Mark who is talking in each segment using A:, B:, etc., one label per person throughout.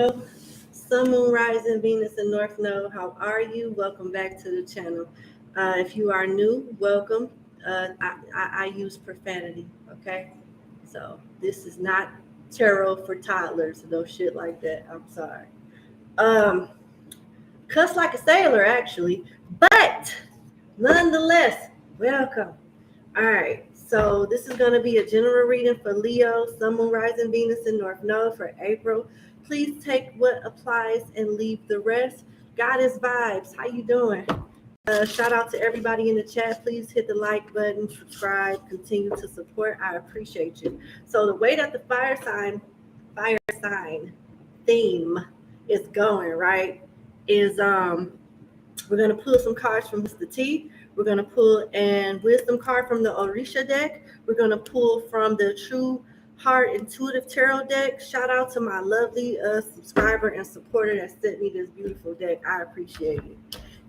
A: Sun, Moon, Rising, Venus, and North Node. How are you? Welcome back to the channel. If you are new, welcome. I use profanity, okay? So this is not tarot for toddlers, no shit like that. I'm sorry. Um, Cuss like a sailor, actually, but nonetheless, welcome. All right, so this is going to be a general reading for Leo, Sun, Moon, Rising, Venus, and North Node for April. Please take what applies and leave the rest. Goddess vibes, how you doing? Shout out to everybody in the chat. Please hit the like button, subscribe, continue to support. I appreciate you. So the way that the fire sign theme is going, right, is we're going to pull some cards from Mr. T. We're going to pull an wisdom card from the Orisha deck. We're going to pull from the True Heart Intuitive Tarot deck. Shout out to my lovely subscriber and supporter that sent me this beautiful deck. I appreciate it.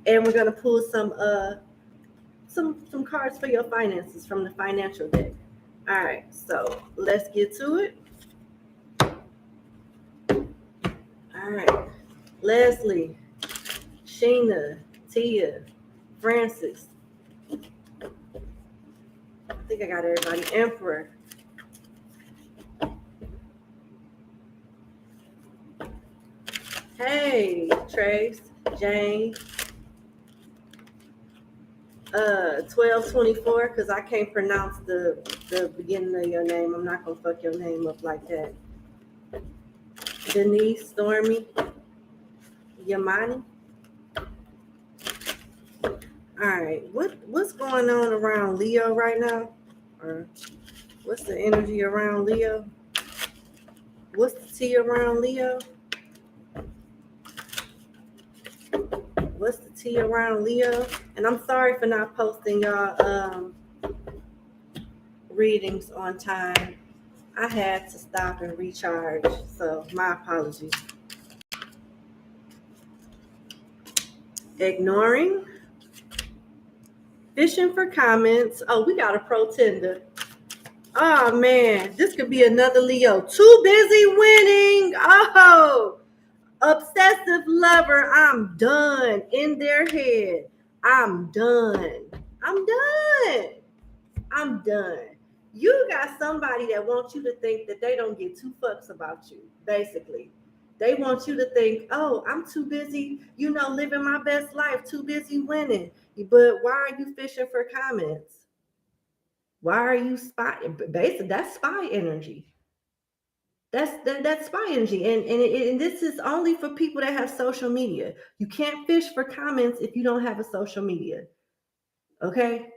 A: And we're going to pull some cards for your finances from the financial deck. All right, so let's get to it. All right, Leslie, Sheena, Tia, Francis. I think I got everybody. Emperor. Hey, Trace, Jane. 1224, because I can't pronounce the beginning of your name. I'm not gonna fuck your name up like that. Denise, Stormy, Yamani. All right, what's going on around Leo right now? Or what's the energy around Leo? What's the tea around Leo? What's the tea around Leo? And I'm sorry for not posting y'all readings on time. I had to stop and recharge, so my apologies. Ignoring. Fishing for comments. Oh, we got a pretender. Oh, man. This could be another Leo. Too busy winning. Oh, obsessive lover. I'm done. In their head. I'm done. You got somebody that wants you to think that they don't get two fucks about you, basically. They want you to think, oh, I'm too busy, living my best life, too busy winning. But why are you fishing for comments? Why are you spying? Basically, that's spy energy. That's spy energy. And this is only for people that have social media. You can't fish for comments if you don't have a social media. Okay?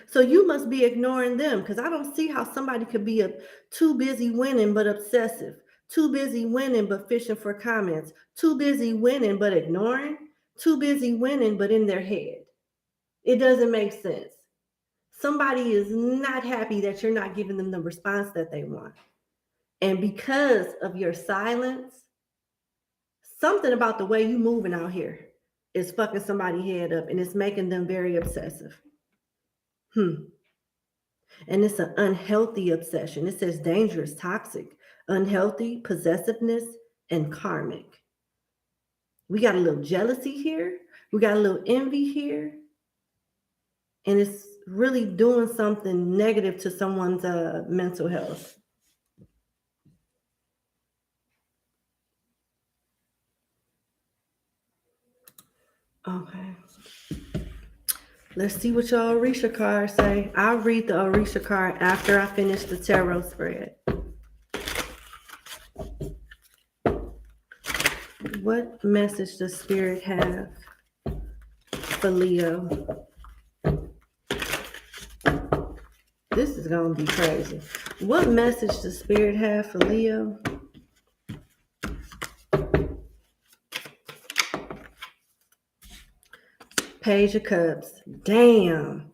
A: So you must be ignoring them, because I don't see how somebody could be too busy winning but obsessive, too busy winning but fishing for comments, too busy winning but ignoring, too busy winning but in their head. It doesn't make sense. Somebody is not happy that you're not giving them the response that they want. And because of your silence, something about the way you moving out here is fucking somebody's head up, and it's making them very obsessive. And it's an unhealthy obsession. It says dangerous, toxic, unhealthy, possessiveness, and karmic. We got a little jealousy here. We got a little envy here. And it's really doing something negative to someone's mental health. Okay. Let's see what your Orisha cards say. I'll read the Orisha card after I finish the tarot spread. What message does Spirit have for Leo? This is going to be crazy. What message does Spirit have for Leo? Page of Cups. Damn.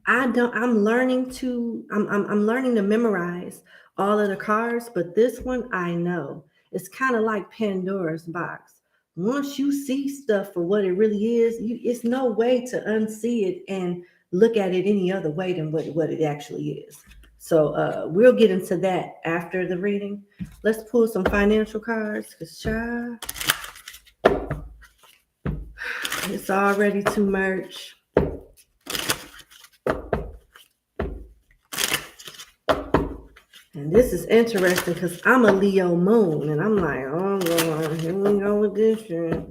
A: I'm learning to memorize all of the cards, but this one I know. It's kind of like Pandora's box. Once you see stuff for what it really is, it's no way to unsee it and look at it any other way than what it actually is. So we'll get into that after the reading. Let's pull some financial cards because, child, it's all ready to merge. And this is interesting because I'm a Leo moon, and I'm like, oh Lord, here we go with this shit.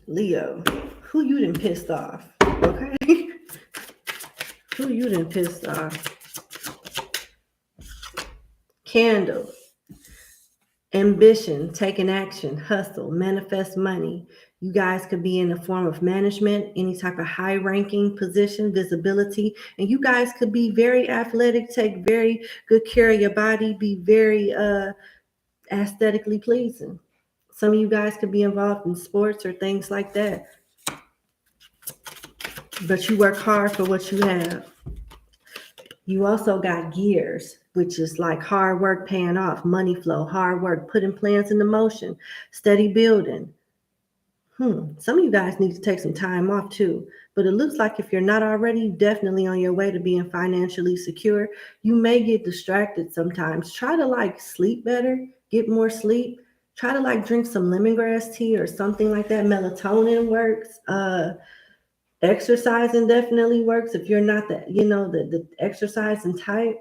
A: Leo, who you done pissed off? Okay, who you done pissed off? Candle, ambition, taking action, hustle, manifest money. You guys could be in the form of management, any type of high ranking position, visibility, and you guys could be very athletic, take very good care of your body, be very aesthetically pleasing. Some of you guys could be involved in sports or things like that, but you work hard for what you have. You also got gears, which is like hard work paying off, money flow, hard work, putting plans into motion, steady building. Some of you guys need to take some time off too. But it looks like if you're not already definitely on your way to being financially secure, you may get distracted sometimes. Try to like sleep better, get more sleep. Try to like drink some lemongrass tea or something like that. Melatonin works. Exercising definitely works. If you're not the exercising type,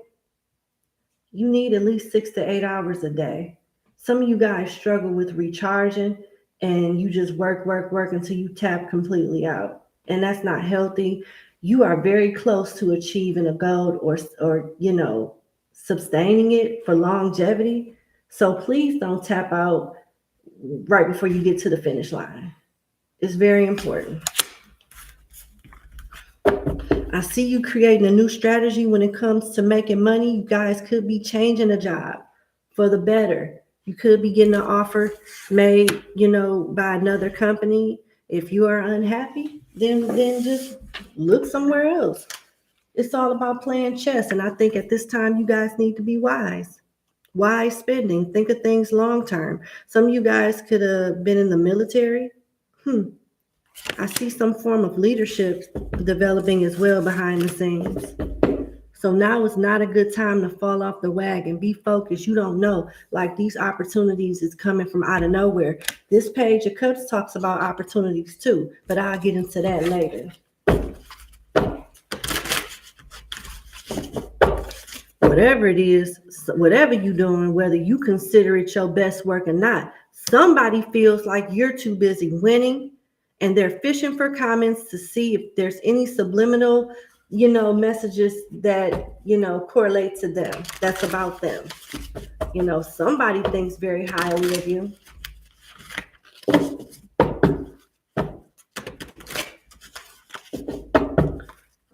A: you need at least 6 to 8 hours a day. Some of you guys struggle with recharging and you just work until you tap completely out. And that's not healthy. You are very close to achieving a goal or sustaining it for longevity. So please don't tap out right before you get to the finish line. It's very important. I see you creating a new strategy when it comes to making money. You guys could be changing a job for the better. You could be getting an offer made, by another company. If you are unhappy, then just look somewhere else. It's all about playing chess. And I think at this time, you guys need to be wise. Wise spending. Think of things long term. Some of you guys could have been in the military. I see some form of leadership developing as well behind the scenes. So now is not a good time to fall off the wagon. Be focused. You don't know. Like these opportunities is coming from out of nowhere. This page of cups talks about opportunities too, but I'll get into that later. Whatever it is, whatever you're doing, whether you consider it your best work or not, somebody feels like you're too busy winning and they're fishing for comments to see if there's any subliminal, messages that, correlate to them. That's about them. Somebody thinks very highly of you.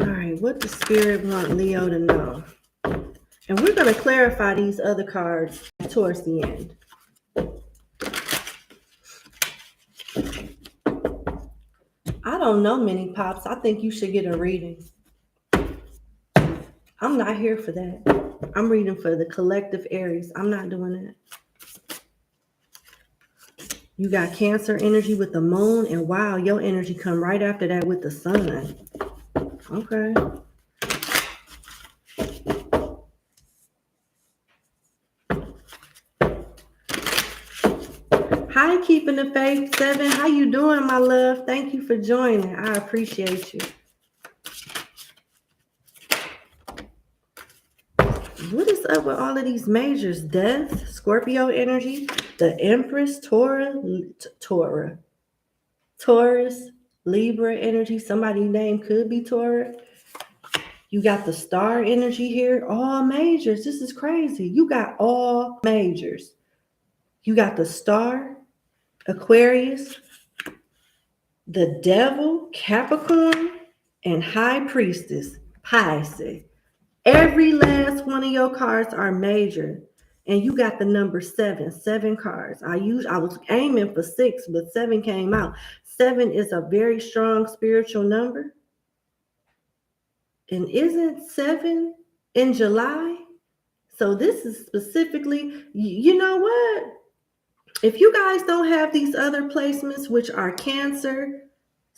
A: All right, what does Spirit want Leo to know? And we're going to clarify these other cards towards the end. I don't know, Mini Pops. I think you should get a reading. I'm not here for that. I'm reading for the collective Aries. I'm not doing that. You got Cancer energy with the moon, and wow, your energy come right after that with the sun. Okay. Hi, Keeping the Faith 7. How you doing, my love? Thank you for joining. I appreciate you. What is up with all of these majors? Death, Scorpio energy, the Empress, Taurus, Libra energy. Somebody's name could be Taurus. You got the star energy here. All majors. This is crazy. You got all majors. You got the star, Aquarius, the devil, Capricorn, and High Priestess, Pisces. Every last one of your cards are major. And you got the number 7 cards. I was aiming for 6, but 7 came out. 7 is a very strong spiritual number. And isn't 7 in July? So this is specifically, you know what? If you guys don't have these other placements, which are Cancer,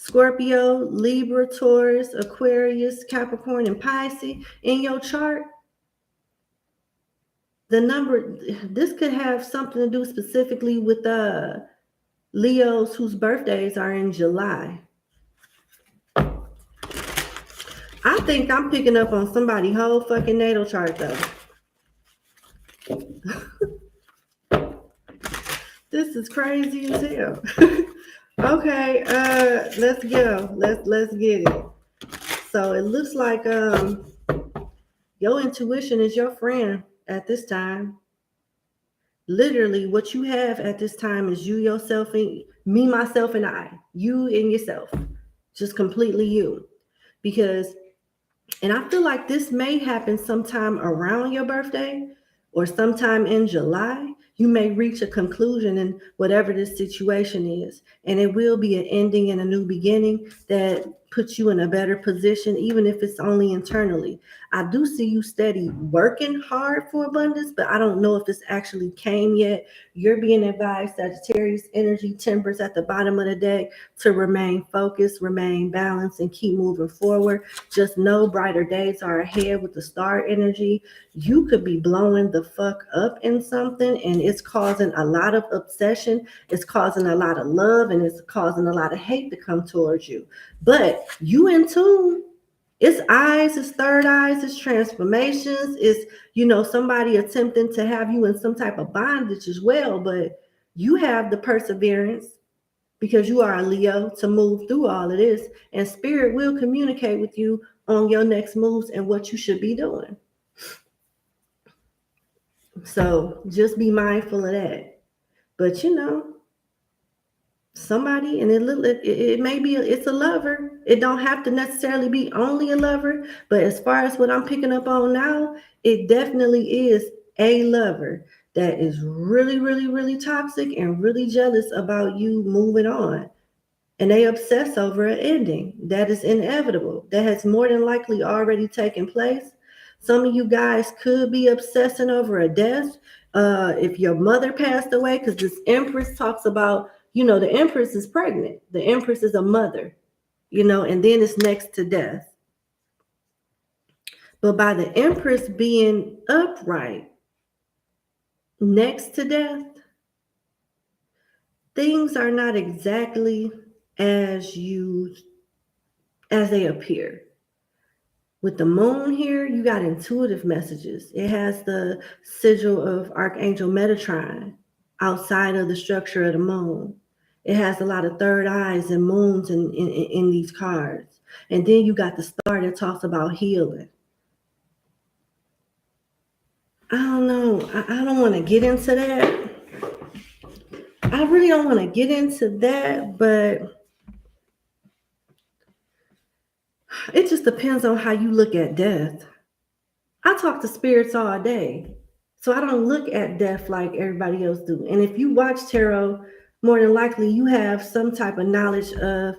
A: Scorpio, Libra, Taurus, Aquarius, Capricorn, and Pisces in your chart, the number, this could have something to do specifically with Leos whose birthdays are in July. I think I'm picking up on somebody's whole fucking natal chart though. This is crazy as hell. Okay, let's go. Let's get it. So it looks like your intuition is your friend at this time. Literally, what you have at this time is you, yourself, and me, myself, and I. You and yourself. Just completely you. Because, and I feel like this may happen sometime around your birthday or sometime in July. You may reach a conclusion in whatever this situation is, and it will be an ending and a new beginning that puts you in a better position, even if it's only internally. I do see you steady working hard for abundance, but I don't know if this actually came yet. You're being advised, Sagittarius energy, Timbers at the bottom of the deck, to remain focused, remain balanced, and keep moving forward. Just know brighter days are ahead with the star energy. You could be blowing the fuck up in something, and it's causing a lot of obsession. It's causing a lot of love, and it's causing a lot of hate to come towards you. But you in tune. It's eyes, it's third eyes, it's transformations, it's, somebody attempting to have you in some type of bondage as well. But you have the perseverance because you are a Leo to move through all of this, and spirit will communicate with you on your next moves and what you should be doing. So just be mindful of that. But somebody, and it may be, it's a lover. It don't have to necessarily be only a lover, but as far as what I'm picking up on now, it definitely is a lover that is really, really, really toxic and really jealous about you moving on. And they obsess over an ending that is inevitable, that has more than likely already taken place. Some of you guys could be obsessing over a death. If your mother passed away, because this Empress talks about, the Empress is pregnant. The Empress is a mother, and then it's next to death. But by the Empress being upright next to death, things are not exactly as they appear. With the moon here, you got intuitive messages. It has the sigil of Archangel Metatron outside of the structure of the moon. It has a lot of third eyes and moons in these cards. And then you got the star that talks about healing. I don't know. I don't want to get into that. I really don't want to get into that, but it just depends on how you look at death. I talk to spirits all day, so I don't look at death like everybody else do. And if you watch tarot, more than likely you have some type of knowledge of,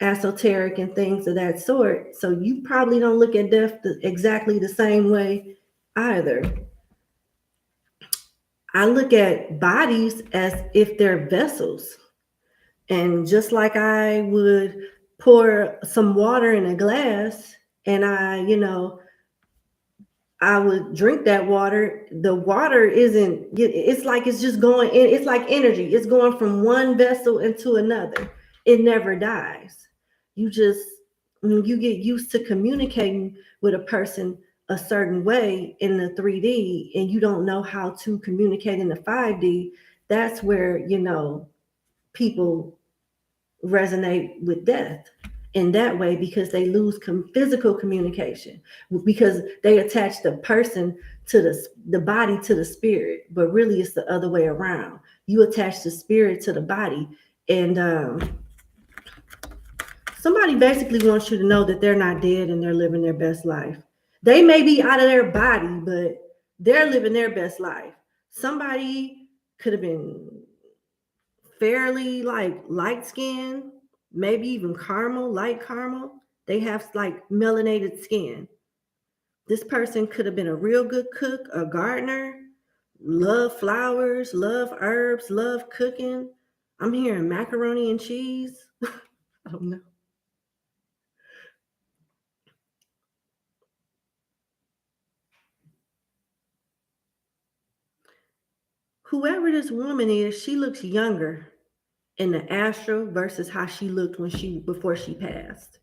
A: esoteric and things of that sort. So you probably don't look at death exactly the same way either. I look at bodies as if they're vessels. And just like I would pour some water in a glass and I would drink that water. The water it's like it's just going in. It's like energy. It's going from one vessel into another. It never dies. You get used to communicating with a person a certain way in the 3D and you don't know how to communicate in the 5D, that's where, people resonate with death in that way, because they lose physical communication, because they attach the person to the body to the spirit, but really it's the other way around. You attach the spirit to the body, and somebody basically wants you to know that they're not dead and they're living their best life. They may be out of their body, but they're living their best life. Somebody could have been fairly light skin, maybe even light caramel. They have like melanated skin. This person could have been a real good cook, a gardener, love flowers, love herbs, love cooking. I'm hearing macaroni and cheese. I don't know. Whoever this woman is, she looks younger in the astral versus how she looked before she passed.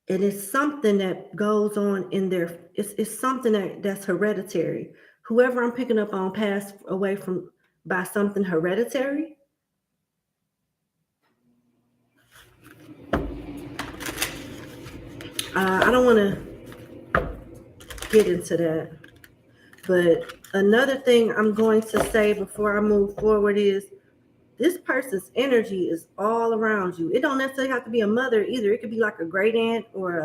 A: And it's something that goes on in there. It's something that's hereditary. Whoever I'm picking up on passed away from by something hereditary. I don't want to get into that. But another thing I'm going to say before I move forward is this person's energy is all around you. It don't necessarily have to be a mother either. It could be like a great aunt or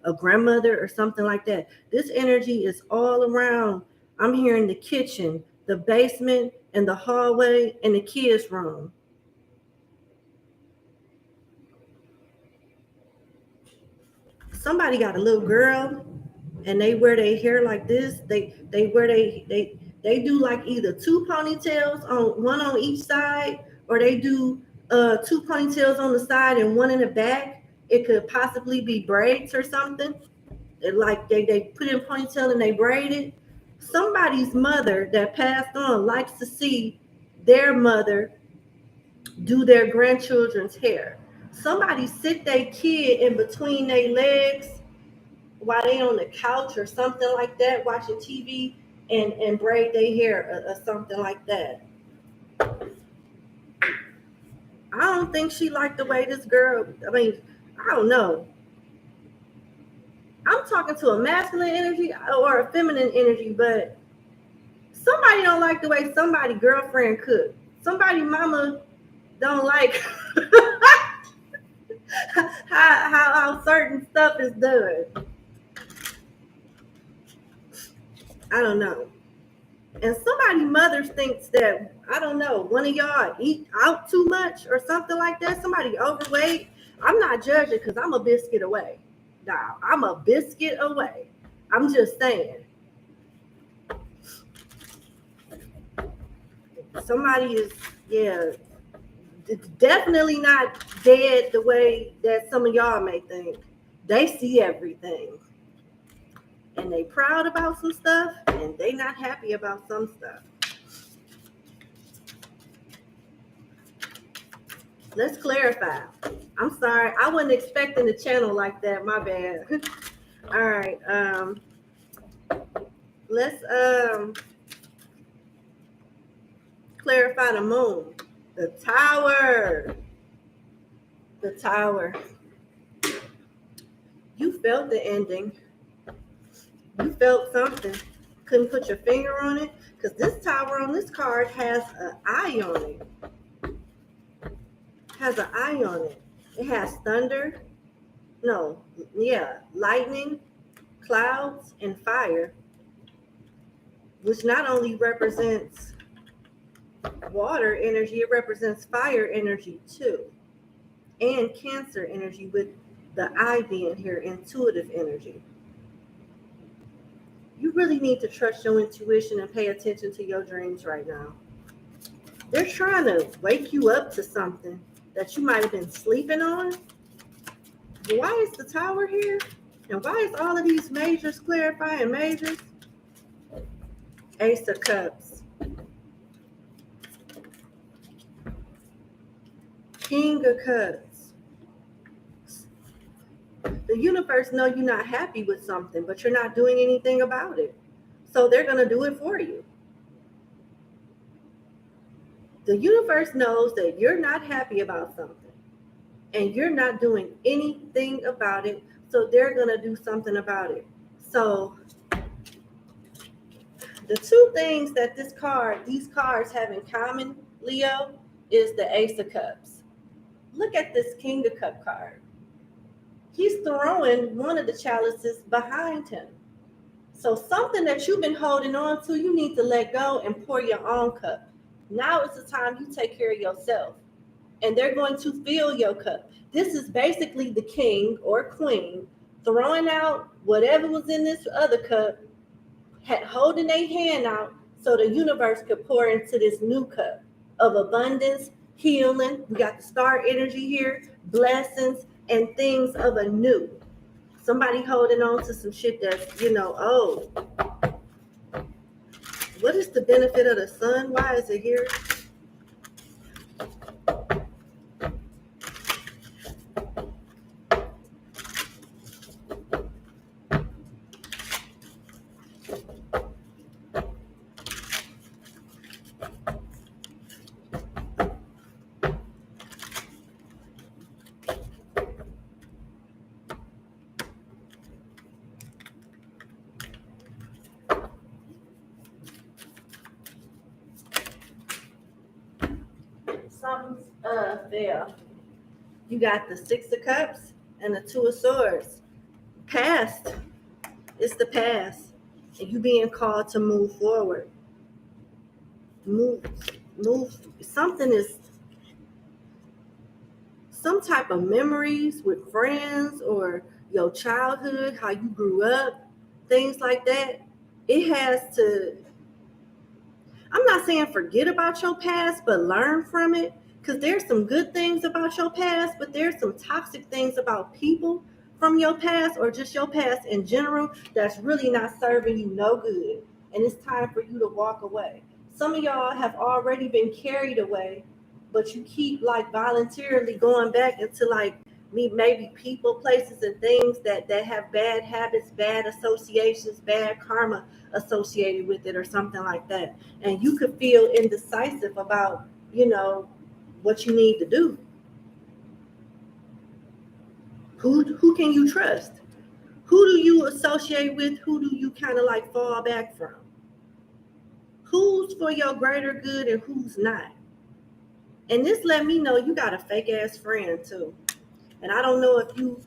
A: a grandmother or something like that. This energy is all around. I'm hearing the kitchen, the basement, and the hallway, and the kids' room. Somebody got a little girl and they wear their hair like this. They do like either two ponytails on one on each side, or they do two ponytails on the side and one in the back. It could possibly be braids or something. Like they put in ponytail and they braid it. Somebody's mother that passed on likes to see their mother do their grandchildren's hair. Somebody sit their kid in between their legs while they on the couch or something like that, watching TV and braid their hair or something like that. I don't think she liked the way this girl, I mean, I don't know. I'm talking to a masculine energy or a feminine energy, but somebody don't like the way somebody girlfriend cook. Somebody mama don't like how certain stuff is done. I don't know. And somebody mother thinks that, I don't know, one of y'all eat out too much or something like that. Somebody overweight. I'm not judging because I'm a biscuit away. Nah, I'm a biscuit away. I'm just saying. Somebody is, yeah, definitely not dead the way that some of y'all may think. They see everything. And they proud about some stuff and they not happy about some stuff. Let's clarify. I'm sorry, I wasn't expecting the channel like that. My bad. All right. Let's clarify the moon. The tower. The tower. You felt the ending. You felt something. Couldn't put your finger on it because this tower on this card has an eye on it. Has an eye on it. It has thunder. No, yeah, lightning, clouds, and fire, which not only represents water energy, it represents fire energy too, and Cancer energy with the eye being here, intuitive energy. You really need to trust your intuition and pay attention to your dreams right now. They're trying to wake you up to something that you might have been sleeping on. Why is the tower here? And why is all of these majors clarifying majors? Ace of Cups. King of Cups. The universe know you're not happy with something, but you're not doing anything about it. So they're going to do it for you. The universe knows that you're not happy about something and you're not doing anything about it. So they're going to do something about it. So the two things that these cards have in common, Leo, is the Ace of Cups. Look at this King of Cup card. He's throwing one of the chalices behind him. So something that you've been holding on to, you need to let go and pour your own cup. Now is the time you take care of yourself. And they're going to fill your cup. This is basically the king or queen throwing out whatever was in this other cup, holding their hand out so the universe could pour into this new cup. of abundance, healing. We got the star energy here, blessings, and things of a new. Somebody holding on to some shit that's, oh, what is the benefit of the sun? Why is it here? Something's there. You got the Six of Cups and the Two of Swords. Past. It's the past. And you being called to move forward. Move. Something is some type of memories with friends or your childhood, how you grew up, things like that. It has to, I'm not saying forget about your past, but learn from it. Because there's some good things about your past, but there's some toxic things about people from your past or just your past in general that's really not serving you no good. And it's time for you to walk away. Some of y'all have already been carried away, but you keep like voluntarily going back into like maybe people, places, and things that have bad habits, bad associations, bad karma associated with it or something like that. And you could feel indecisive about, what you need to do. Who can you trust? Who do you associate with? Who do you kind of like fall back from? Who's for your greater good and who's not? And this let me know you got a fake ass friend too. And I don't know if you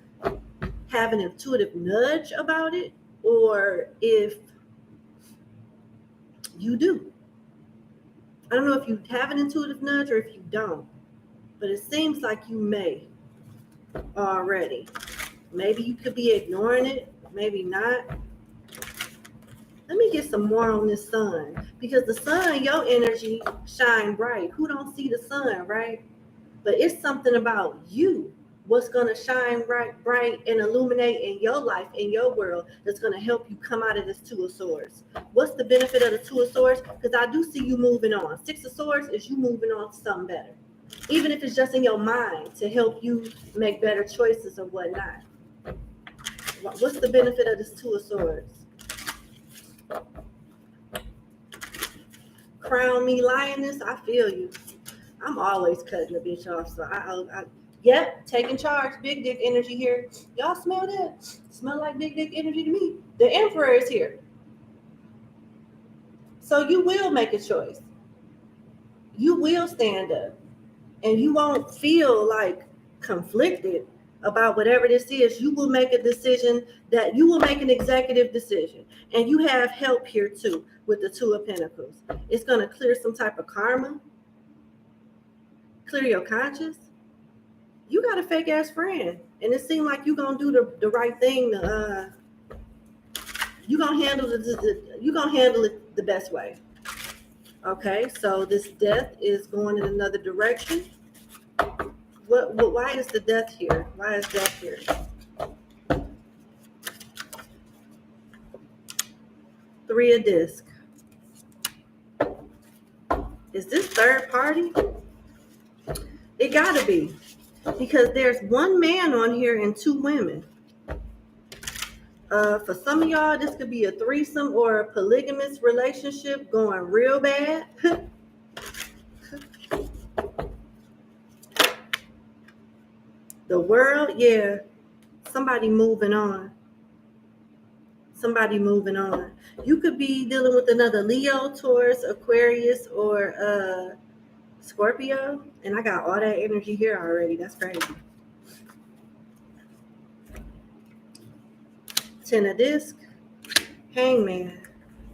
A: have an intuitive nudge about it or if you do. I don't know if you have an intuitive nudge or if you don't, but it seems like you may already. Maybe you could be ignoring it, maybe not. Let me get some more on this sun, because the sun, your energy shine bright. Who don't see the sun, right? But it's something about you, what's going to shine bright and illuminate in your life, in your world, that's going to help you come out of this Two of Swords. What's the benefit of the Two of Swords? Because I do see you moving on. Six of Swords is you moving on to something better, even if it's just in your mind to help you make better choices or whatnot. What's the benefit of this Two of Swords? Crown me lioness, I feel you. I'm always cutting the bitch off, so yep, taking charge. Big dick energy here. Y'all smell that? Smell like big dick energy to me. The Emperor is here. So you will make a choice. You will stand up. And you won't feel like conflicted about whatever this is. You will make a decision that you will make an executive decision. And you have help here too with the Two of Pentacles. It's going to clear some type of karma. Clear your conscience. You got a fake ass friend, and it seems like you're gonna do the right thing. You're gonna handle it the best way. Okay, so this death is going in another direction. Why is the death here? Why is death here? Three of disc. Is this third party? It gotta be, because there's one man on here and two women. For some of y'all, this could be a threesome or a polygamous relationship going real bad. The world, yeah. Somebody moving on. You could be dealing with another Leo, Taurus, Aquarius, or Scorpio. And I got all that energy here already. That's crazy. Ten of disc, Hangman.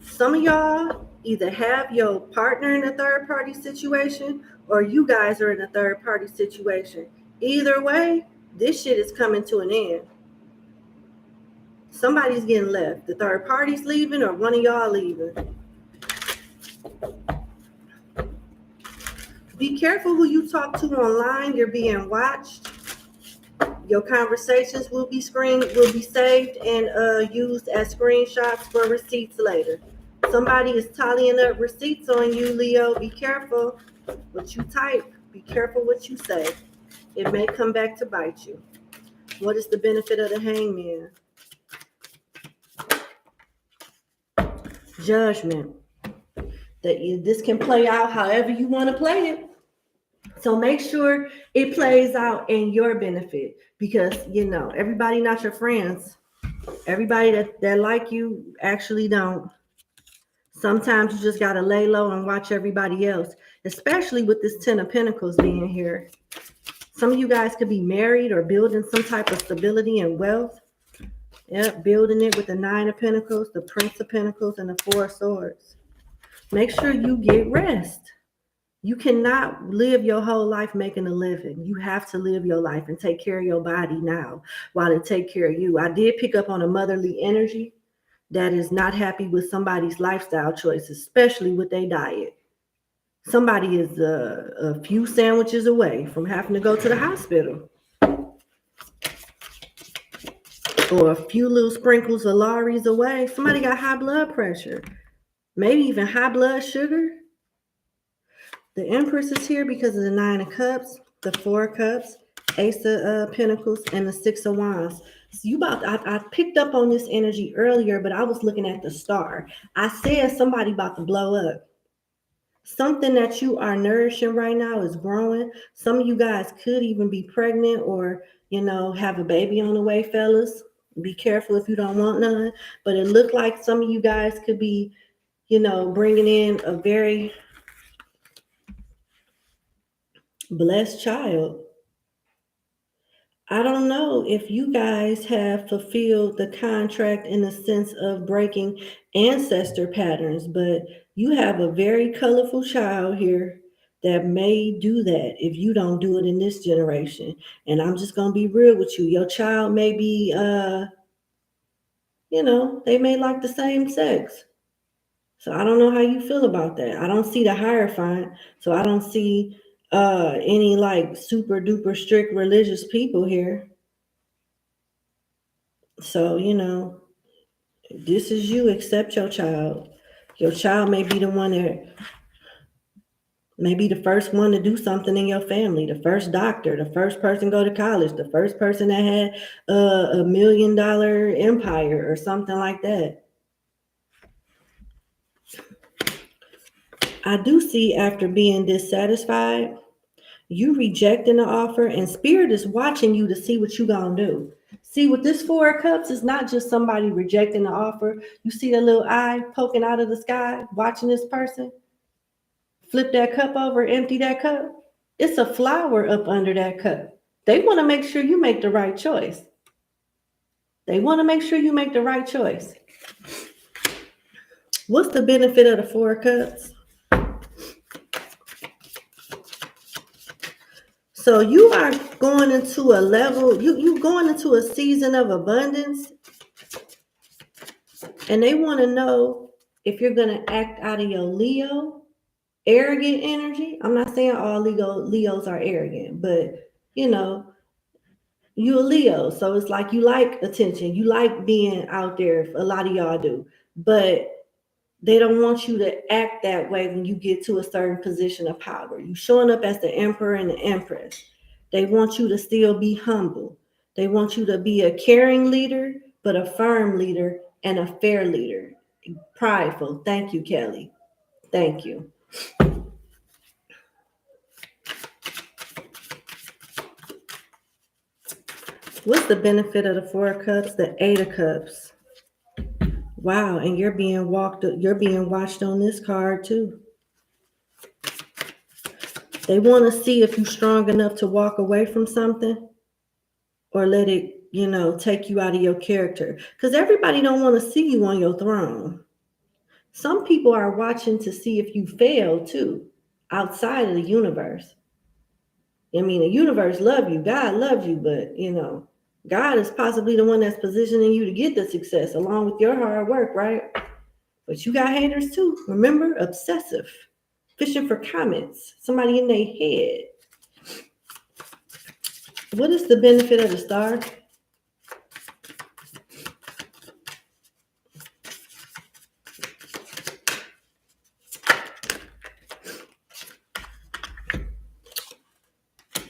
A: Some of y'all either have your partner in a third party situation or you guys are in a third party situation. Either way, this shit is coming to an end. Somebody's getting left. The third party's leaving or one of y'all leaving. Be careful who you talk to online. You're being watched. Your conversations will be saved and used as screenshots for receipts later. Somebody is tallying up receipts on you, Leo. Be careful what you type. Be careful what you say. It may come back to bite you. What is the benefit of the hangman? Judgment. This can play out however you want to play it. So make sure it plays out in your benefit, because everybody not your friends. Everybody that like you actually don't. Sometimes you just gotta lay low and watch everybody else, especially with this 10 of Pentacles being here. Some of you guys could be married or building some type of stability and wealth. Yep, building it with the 9 of Pentacles, the Prince of Pentacles, and the 4 of Swords. Make sure you get rest. You cannot live your whole life making a living. You have to live your life and take care of your body now while it take care of you. I did pick up on a motherly energy that is not happy with somebody's lifestyle choices, especially with their diet. Somebody is a few sandwiches away from having to go to the hospital, or a few little sprinkles of Lawry's away. Somebody got high blood pressure, maybe even high blood sugar. The Empress is here because of the 9 of Cups, the 4 of Cups, Ace of Pentacles, and the 6 of Wands. So I picked up on this energy earlier, but I was looking at the star. I said somebody about to blow up. Something that you are nourishing right now is growing. Some of you guys could even be pregnant or, have a baby on the way, fellas. Be careful if you don't want none. But it looked like some of you guys could be, bringing in a very blessed child. I don't know if you guys have fulfilled the contract in the sense of breaking ancestor patterns, but you have a very colorful child here that may do that if you don't do it in this generation. And I'm just going to be real with you. Your child may be, they may like the same sex. So I don't know how you feel about that. I don't see the Hierophant, so I don't see any like super duper strict religious people here. So, this is you. Accept your child. Your child may be the one that may be the first one to do something in your family, the first doctor, the first person go to college, the first person that had $1 million empire or something like that. I do see, after being dissatisfied, you rejecting the offer, and Spirit is watching you to see what you gonna do. See, with this 4 of Cups, it's not just somebody rejecting the offer. You see the little eye poking out of the sky, watching this person. Flip that cup over, empty that cup. It's a flower up under that cup. They want to make sure you make the right choice. They want to make sure you make the right choice. What's the benefit of the 4 of Cups? So you are going into a level, you going into a season of abundance, and they want to know if you're going to act out of your Leo arrogant energy. I'm not saying all Leos are arrogant, but you're a Leo, so it's like you like attention, you like being out there. A lot of y'all do, but they don't want you to act that way when you get to a certain position of power. You showing up as the Emperor and the Empress. They want you to still be humble. They want you to be a caring leader, but a firm leader and a fair leader. Prideful. Thank you, Kelly. Thank you. What's the benefit of the 4 of Cups? The 8 of Cups. Wow, and you're being watched on this card too. They want to see if you're strong enough to walk away from something or let it, take you out of your character. Because everybody don't want to see you on your throne. Some people are watching to see if you fail too, outside of the universe. I mean, the universe loves you. God loves you, but, God is possibly the one that's positioning you to get the success along with your hard work, right? But you got haters too. Remember, obsessive. Fishing for comments. Somebody in their head. What is the benefit of the star?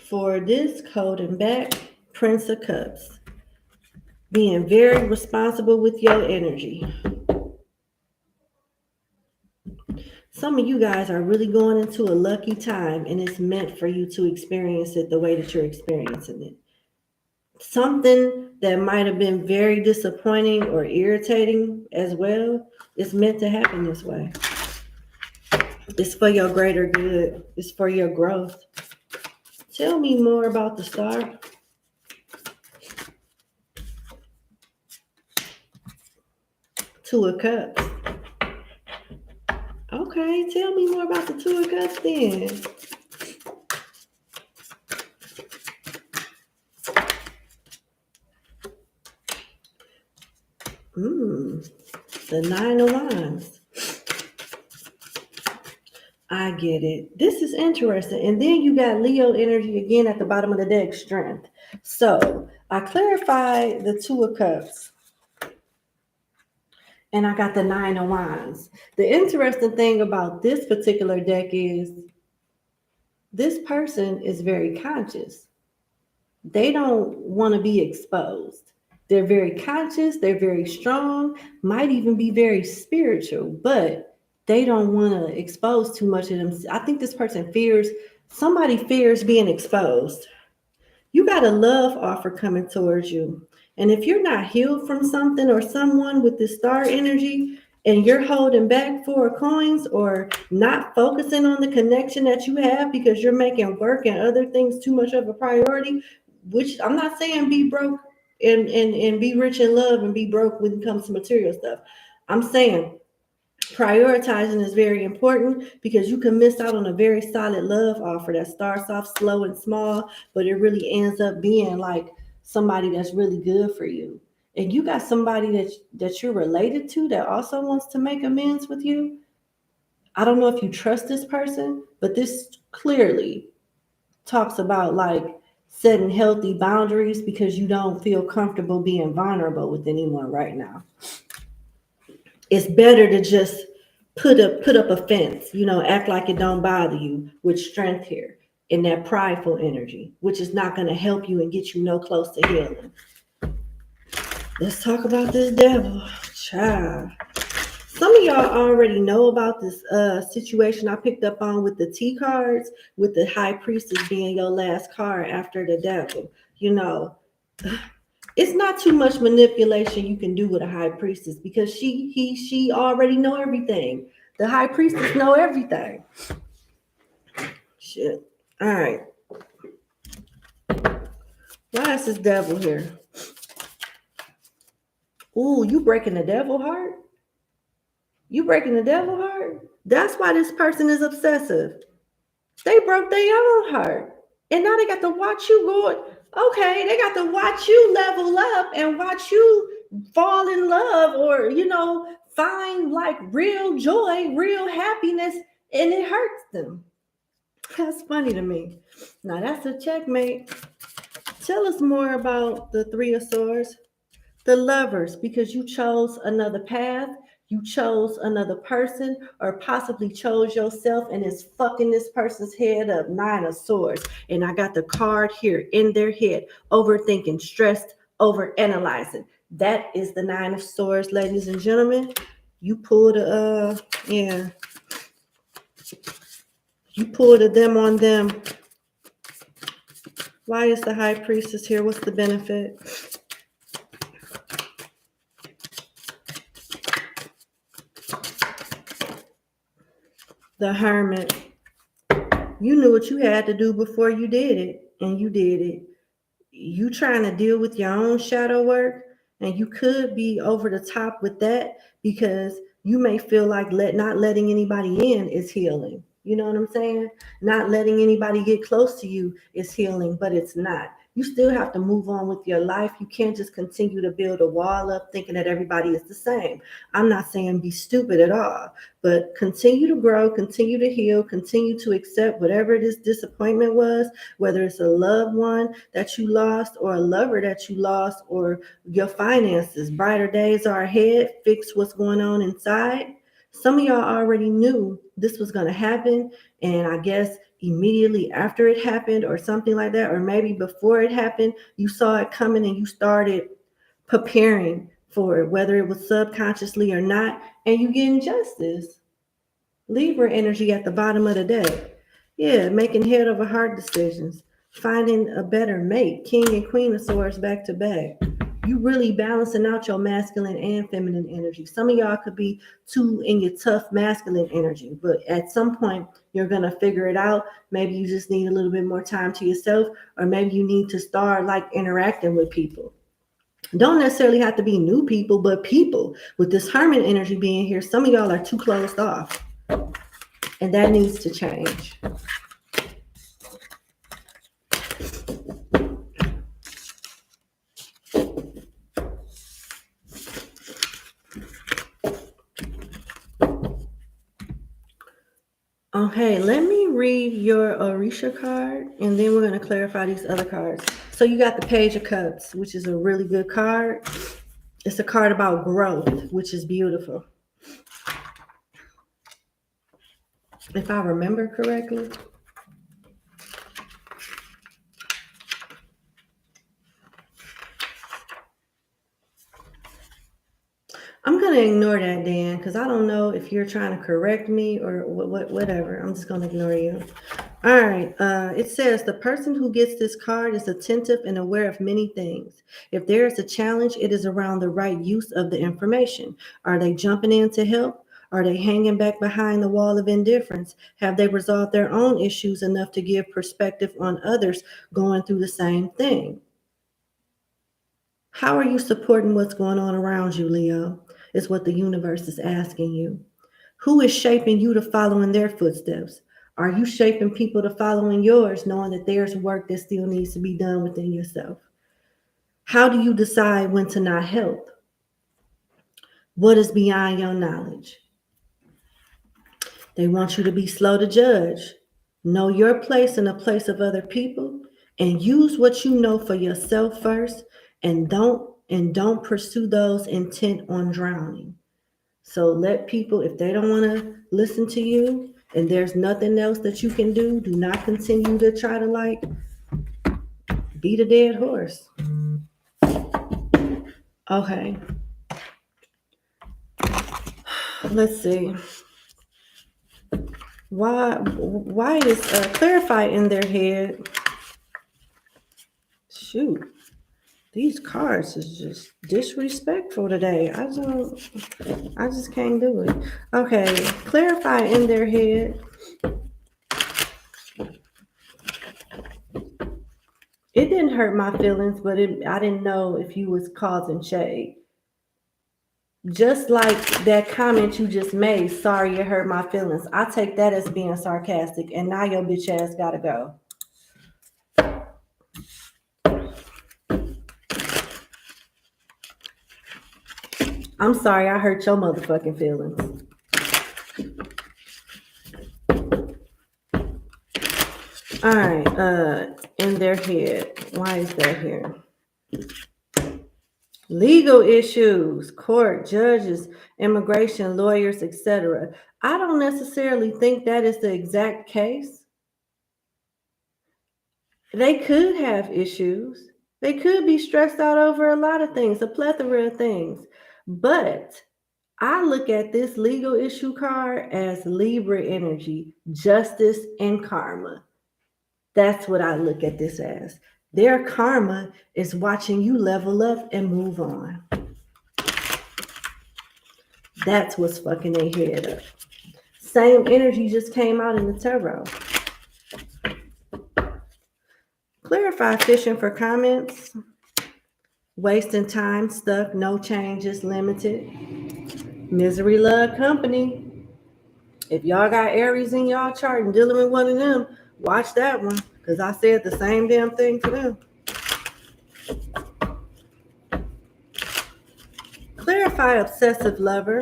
A: For this coding back, Prince of Cups. Being very responsible with your energy. Some of you guys are really going into a lucky time, and it's meant for you to experience it the way that you're experiencing it. Something that might have been very disappointing or irritating as well is meant to happen this way. It's for your greater good. It's for your growth. Tell me more about the star. Two of Cups. Okay, tell me more about the Two of Cups then. The Nine of Wands. I get it. This is interesting. And then you got Leo energy again at the bottom of the deck, Strength. So I clarified the Two of Cups. And I got the Nine of Wands. The interesting thing about this particular deck is this person is very conscious. They don't want to be exposed. They're very conscious. They're very strong, might even be very spiritual, but they don't want to expose too much of them. I think this person somebody fears being exposed. You got a love offer coming towards you. And if you're not healed from something or someone with this star energy, and you're holding back 4 coins or not focusing on the connection that you have because you're making work and other things too much of a priority, which I'm not saying be broke and be rich in love and be broke when it comes to material stuff. I'm saying prioritizing is very important because you can miss out on a very solid love offer that starts off slow and small, but it really ends up being like somebody that's really good for you. And you got somebody that you're related to that also wants to make amends with you. I don't know if you trust this person, but this clearly talks about like setting healthy boundaries because you don't feel comfortable being vulnerable with anyone right now. It's better to just put up a fence, act like it don't bother you with Strength here in that prideful energy, which is not going to help you and get you no close to healing. Let's talk about this Devil. Child. Some of y'all already know about this situation I picked up on with the T cards, with the High Priestess being your last card after the Devil. It's not too much manipulation you can do with a High Priestess because she already know everything. The High Priestess know everything. Shit. All right. Why is this Devil here? Ooh, you breaking the Devil heart? You breaking the Devil heart? That's why this person is obsessive. They broke their own heart. And now they got to watch you go. Okay, they got to watch you level up and watch you fall in love or, find like real joy, real happiness, and it hurts them. That's funny to me. Now that's a checkmate. Tell us more about the Three of Swords. The Lovers, because you chose another path, you chose another person, or possibly chose yourself and is fucking this person's head up. Nine of Swords. And I got the card here in their head. Overthinking, stressed, overanalyzing. That is the Nine of Swords, ladies and gentlemen. You pulled you pulled a them on them. Why is the High Priestess here? What's the benefit? The Hermit. You knew what you had to do before you did it, and you did it. You trying to deal with your own shadow work, and you could be over the top with that because you may feel like not letting anybody in is healing. You know what I'm saying? Not letting anybody get close to you is healing, but it's not. You still have to move on with your life. You can't just continue to build a wall up thinking that everybody is the same. I'm not saying be stupid at all, but continue to grow, continue to heal, continue to accept whatever this disappointment was, whether it's a loved one that you lost or a lover that you lost or your finances. Brighter days are ahead. Fix what's going on inside. Some of y'all already knew this was going to happen, and I guess immediately after it happened or something like that, or maybe before it happened, you saw it coming and you started preparing for it, whether it was subconsciously or not, and you getting justice. Libra energy at the bottom of the day. Yeah, making head over heart decisions, finding a better mate, King and Queen of Swords back to back. You really balancing out your masculine and feminine energy. Some of y'all could be too in your tough masculine energy, but at some point you're going to figure it out. Maybe you just need a little bit more time to yourself, or maybe you need to start like interacting with people. Don't necessarily have to be new people, but people. With this Hermit energy being here, some of y'all are too closed off, and that needs to change. Okay, let me read your Orisha card, and then we're going to clarify these other cards. So you got the Page of Cups, which is a really good card. It's a card about growth, which is beautiful. If I remember correctly. I'm going to ignore that, Dan, because I don't know if you're trying to correct me or whatever. I'm just going to ignore you. All right. It says the person who gets this card is attentive and aware of many things. If there is a challenge, it is around the right use of the information. Are they jumping in to help? Are they hanging back behind the wall of indifference? Have they resolved their own issues enough to give perspective on others going through the same thing? How are you supporting what's going on around you, Leo? Is what the universe is asking you. Who is shaping you to follow in their footsteps? Are you shaping people to follow in yours, knowing that there's work that still needs to be done within yourself? How do you decide when to not help? What is beyond your knowledge? They want you to be slow to judge. Know your place in the place of other people, and use what you know for yourself first, and don't pursue those intent on drowning. So let people, if they don't want to listen to you and there's nothing else that you can do not continue to try to like beat a dead horse. Okay. Let's see. Why is clarify in their head? Shoot. These cards is just disrespectful today. I just can't do it. Okay, clarify in their head. It didn't hurt my feelings, but I didn't know if you was causing shade. Just like that comment you just made, sorry it hurt my feelings. I take that as being sarcastic, and now your bitch ass gotta go. I'm sorry I hurt your motherfucking feelings. All right, in their head. Why is that here? Legal issues, court, judges, immigration, lawyers, etc. I don't necessarily think that is the exact case. They could have issues. They could be stressed out over a lot of things, a plethora of things. But I look at this legal issue card as Libra energy, justice, and karma. That's what I look at this as. Their karma is watching you level up and move on. That's what's fucking their head up. Same energy just came out in the tarot. Clarify fishing for comments. Wasting time, stuck, no changes, limited. Misery love company. If y'all got Aries in y'all chart and dealing with one of them, watch that one. Because I said the same damn thing to them. Clarify obsessive lover.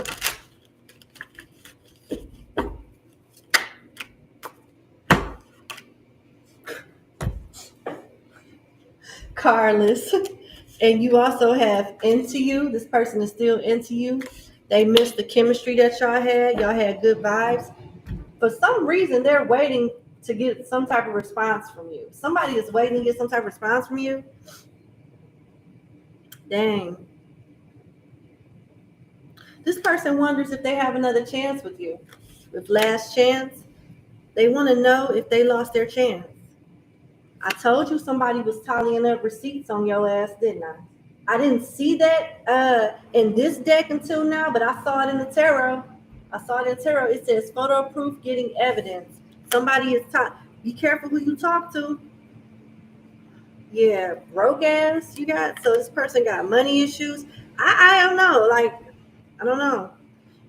A: Carless. And you also have into you. This person is still into you. They missed the chemistry that y'all had. Y'all had good vibes. For some reason, they're waiting to get some type of response from you. Somebody is waiting to get some type of response from you. Dang. This person wonders if they have another chance with you. With last chance, they want to know if they lost their chance. I told you somebody was tallying up receipts on your ass, didn't I? I didn't see that in this deck until now, but I saw it in the tarot. I saw it in tarot. It says photo proof getting evidence. Somebody is be careful who you talk to. Yeah, broke ass you got. So this person got money issues. I don't know. Like, I don't know.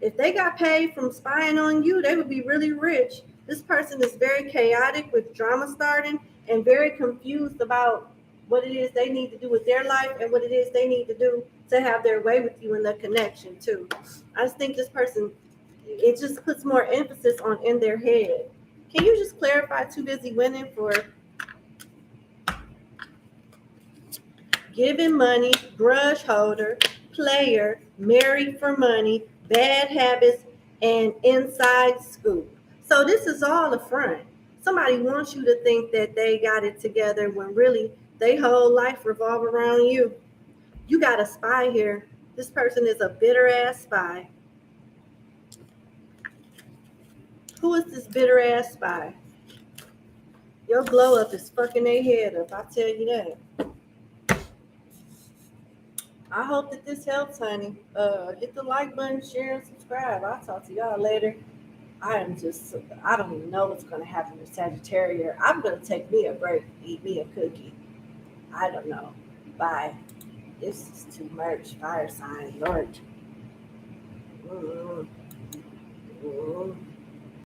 A: If they got paid from spying on you, they would be really rich. This person is very chaotic with drama starting and very confused about what it is they need to do with their life and what it is they need to do to have their way with you in the connection too. I just think this person, it just puts more emphasis on in their head. Can you just clarify too busy winning for giving money, grudge holder, player, married for money, bad habits, and inside scoop? So this is all a front. Somebody wants you to think that they got it together when really their whole life revolves around you. You got a spy here. This person is a bitter ass spy. Who is this bitter ass spy? Your blow up is fucking their head up. I tell you that. I hope that this helps, honey. Hit the like button, share, and subscribe. I'll talk to y'all later. I don't even know what's going to happen to Sagittarius. I'm going to take me a break, eat me a cookie. I don't know. Bye. This is too much. Fire sign, Lord.